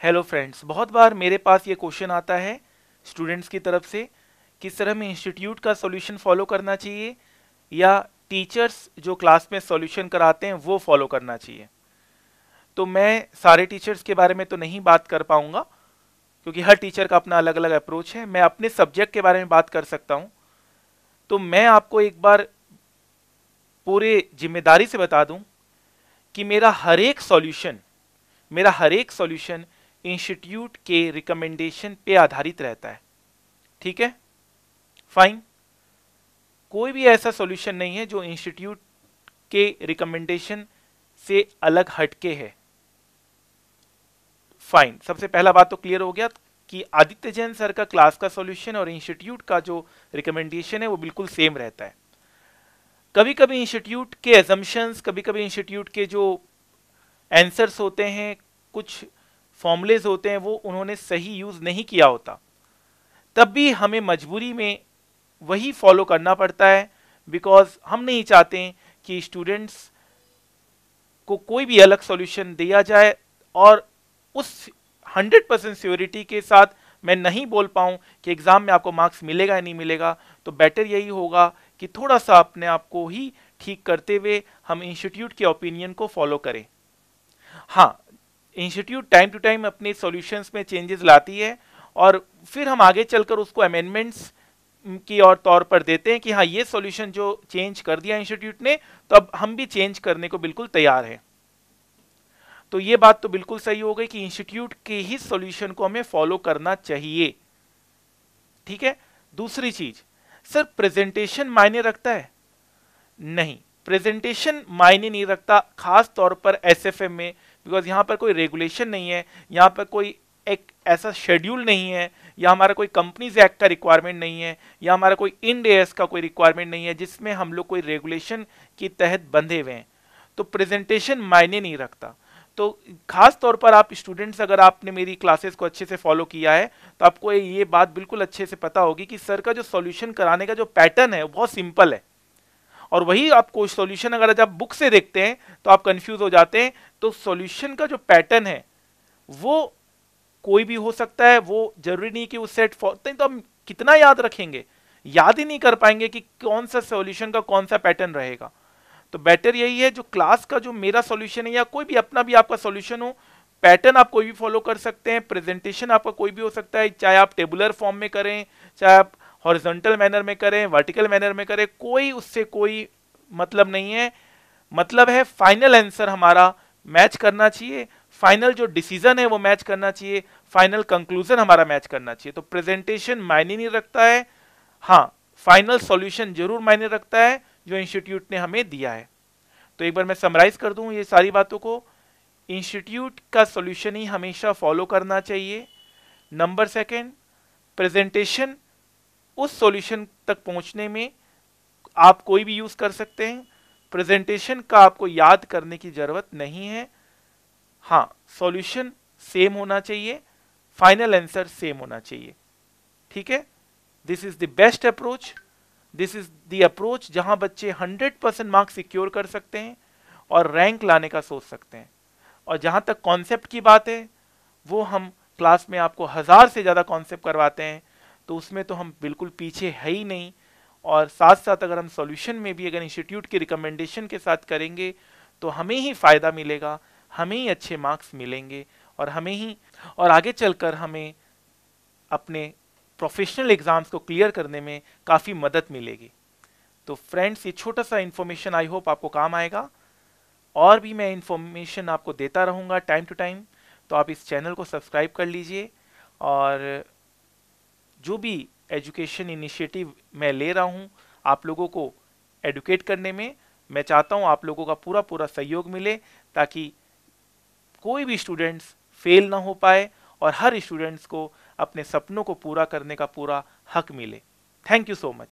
Hello friends, बहुत बार मेरे पास ये क्वेश्चन आता है स्टूडेंट्स की तरफ से, किस तरह में इंस्टीट्यूट का सॉल्यूशन फॉलो करना चाहिए या टीचर्स जो क्लास में सॉल्यूशन कराते हैं वो फॉलो करना चाहिए। तो मैं सारे टीचर्स के बारे में तो नहीं बात कर पाऊंगा क्योंकि हर टीचर का अपना अलग अलग अप्रोच है। मैं अपने सब्जेक्ट के बारे में बात कर सकता हूं। तो मैं आपको एक बार पूरे जिम्मेदारी से बता दूं कि मेरा हर एक सॉल्यूशन इंस्टीट्यूट के रिकमेंडेशन पे आधारित रहता है। ठीक है, फाइन। कोई भी ऐसा सॉल्यूशन नहीं है जो इंस्टीट्यूट के रिकमेंडेशन से अलग हटके है। फाइन, सबसे पहला बात तो क्लियर हो गया कि आदित्य जैन सर का क्लास का सॉल्यूशन और इंस्टीट्यूट का जो रिकमेंडेशन है वो बिल्कुल सेम रहता है। कभी कभी इंस्टीट्यूट के एजम्पशंस, कभी कभी इंस्टीट्यूट के जो आंसर्स होते हैं, कुछ फॉर्मूलेज होते हैं, वो उन्होंने सही यूज नहीं किया होता, तब भी हमें मजबूरी में वही फॉलो करना पड़ता है। बिकॉज हम नहीं चाहते कि स्टूडेंट्स को कोई भी अलग सॉल्यूशन दिया जाए और उस 100% श्योरिटी के साथ मैं नहीं बोल पाऊं कि एग्जाम में आपको मार्क्स मिलेगा या नहीं मिलेगा। तो बेटर यही होगा कि थोड़ा सा अपने आप को ही ठीक करते हुए हम इंस्टीट्यूट के ओपिनियन को फॉलो करें। हाँ, इंस्टीट्यूट टाइम टू टाइम अपने सॉल्यूशंस में चेंजेस लाती है और फिर हम आगे चलकर उसको अमेंडमेंट्स की और तौर पर देते हैं कि हाँ, ये सॉल्यूशन जो चेंज कर दिया इंस्टीट्यूट ने, तो अब हम भी चेंज करने को बिल्कुल तैयार हैं। तो ये बात तो बिल्कुल सही हो गई कि इंस्टीट्यूट के ही सॉल्यूशन को हमें फॉलो करना चाहिए। ठीक है। दूसरी चीज, सर प्रेजेंटेशन मायने रखता है? नहीं, प्रेजेंटेशन मायने नहीं रखता, खास तौर पर एसएफएम में। बिकॉज यहाँ पर कोई रेगुलेशन नहीं है, यहाँ पर कोई एक ऐसा शेड्यूल नहीं है, या हमारा कोई कंपनीज एक्ट का रिक्वायरमेंट नहीं है, या हमारा कोई इंड एएस का कोई रिक्वायरमेंट नहीं है जिसमें हम लोग कोई रेगुलेशन के तहत बंधे हुए हैं। तो प्रेजेंटेशन मायने नहीं रखता। तो खास तौर पर आप स्टूडेंट्स, अगर आपने मेरी क्लासेस को अच्छे से फॉलो किया है तो आपको ये बात बिल्कुल अच्छे से पता होगी कि सर का जो सॉल्यूशन कराने का जो पैटर्न है वो बहुत सिंपल है। और वही आपको सॉल्यूशन अगर जब बुक से देखते हैं तो आप कंफ्यूज हो जाते हैं। तो सॉल्यूशन का जो पैटर्न है वो कोई भी हो सकता है, वो जरूरी नहीं कि वो सेट फॉर, तो हम कितना याद रखेंगे, याद ही नहीं कर पाएंगे कि कौन सा सॉल्यूशन का कौन सा पैटर्न रहेगा। तो बेटर यही है, जो क्लास का जो मेरा सॉल्यूशन है या कोई भी अपना भी आपका सॉल्यूशन हो, पैटर्न आप कोई भी फॉलो कर सकते हैं, प्रेजेंटेशन आपका कोई भी हो सकता है, चाहे आप टेबुलर फॉर्म में करें, चाहे आप हॉरिजॉन्टल मैनर में करें, वर्टिकल मैनर में करें, कोई उससे कोई मतलब नहीं है। मतलब है फाइनल आंसर हमारा मैच करना चाहिए, फाइनल जो डिसीजन है वो मैच करना चाहिए, फाइनल कंक्लूजन हमारा मैच करना चाहिए। तो प्रेजेंटेशन मायने नहीं रखता है, हाँ फाइनल सॉल्यूशन जरूर मायने रखता है जो इंस्टीट्यूट ने हमें दिया है। तो एक बार मैं समराइज कर दूं ये सारी बातों को। इंस्टीट्यूट का सॉल्यूशन ही हमेशा फॉलो करना चाहिए। नंबर सेकंड, प्रेजेंटेशन उस सॉल्यूशन तक पहुंचने में आप कोई भी यूज कर सकते हैं, प्रेजेंटेशन का आपको याद करने की जरूरत नहीं है। हाँ, सॉल्यूशन सेम होना चाहिए, फाइनल आंसर सेम होना चाहिए। ठीक है, this is the best approach, this is the approach जहां बच्चे 100% मार्क्स सिक्योर कर सकते हैं और रैंक लाने का सोच सकते हैं। और जहां तक कॉन्सेप्ट की बात है, वो हम क्लास में आपको 1000 से ज्यादा कॉन्सेप्ट करवाते हैं, तो उसमें तो हम बिल्कुल पीछे है ही नहीं। और साथ साथ अगर हम सॉल्यूशन में भी अगर इंस्टीट्यूट की रिकमेंडेशन के साथ करेंगे तो हमें ही फायदा मिलेगा, हमें ही अच्छे मार्क्स मिलेंगे और हमें ही और आगे चलकर हमें अपने प्रोफेशनल एग्जाम्स को क्लियर करने में काफ़ी मदद मिलेगी। तो फ्रेंड्स, ये छोटा सा इन्फॉर्मेशन आई होप आपको काम आएगा, और भी मैं इन्फॉर्मेशन आपको देता रहूँगा टाइम टू टाइम। तो आप इस चैनल को सब्सक्राइब कर लीजिए, और जो भी एजुकेशन इनिशिएटिव मैं ले रहा हूँ आप लोगों को एडुकेट करने में, मैं चाहता हूँ आप लोगों का पूरा पूरा सहयोग मिले, ताकि कोई भी स्टूडेंट्स फेल ना हो पाए और हर स्टूडेंट्स को अपने सपनों को पूरा करने का पूरा हक मिले। Thank you so much.